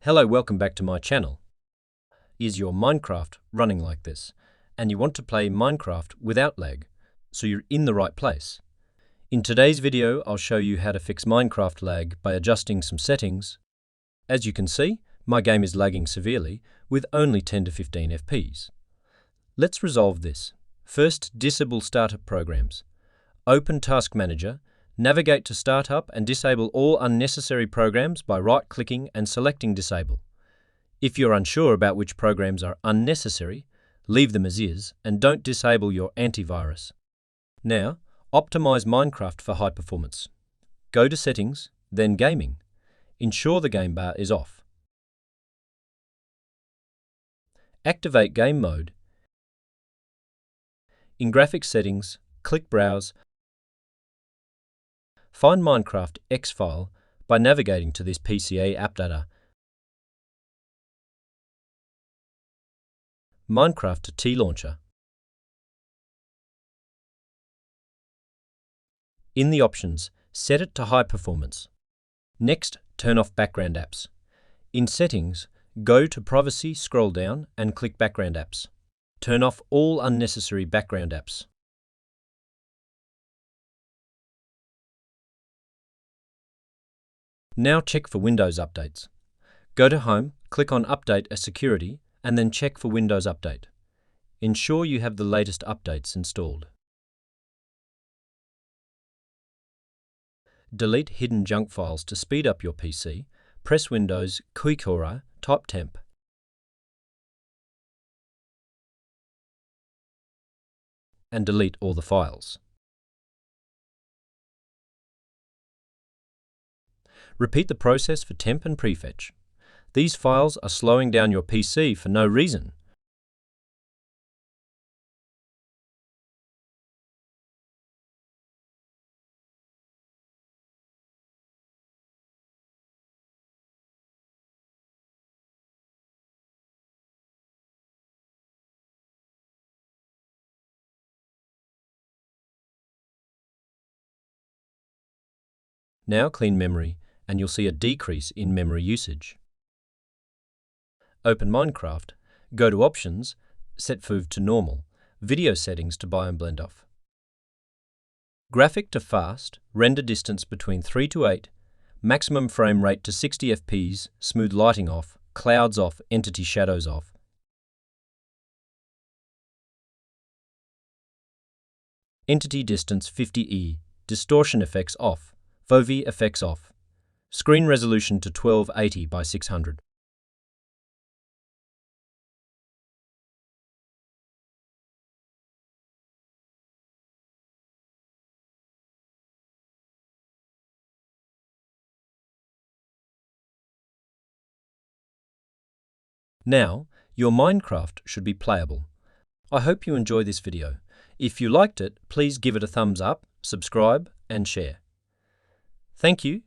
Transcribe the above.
Hello, welcome back to my channel. Is your Minecraft running like this? And you want to play Minecraft without lag, so you're in the right place. In today's video, I'll show you how to fix Minecraft lag by adjusting some settings. As you can see, my game is lagging severely with only 10 to 15 FPS. Let's resolve this. First, disable startup programs. Open Task Manager. Navigate to Startup and disable all unnecessary programs by right-clicking and selecting Disable. If you're unsure about which programs are unnecessary, leave them as is and don't disable your antivirus. Now, optimize Minecraft for high performance. Go to Settings, then Gaming. Ensure the game bar is off. Activate Game Mode. In Graphics Settings, click Browse. Find Minecraft X file by navigating to this PCA app data. Minecraft to T Launcher. In the options, set it to high performance. Next, turn off background apps. In Settings, go to Privacy, scroll down and click Background Apps. Turn off all unnecessary background apps. Now check for Windows updates. Go to Home, click on Update as Security, and then check for Windows Update. Ensure you have the latest updates installed. Delete hidden junk files to speed up your PC. Press Windows, Kuikora, type temp. And delete all the files. Repeat the process for temp and prefetch. These files are slowing down your PC for no reason. Now clean memory, and you'll see a decrease in memory usage. Open Minecraft, go to Options, set FOV to Normal, Video Settings to Biome Blend Off. Graphic to Fast, render distance between 3 to 8, maximum frame rate to 60 FPS, smooth lighting off, clouds off, entity shadows off. Entity distance 50E, distortion effects off, FOV effects off. Screen resolution to 1280 by 600. Now, your Minecraft should be playable. I hope you enjoy this video. If you liked it, please give it a thumbs up, subscribe and share. Thank you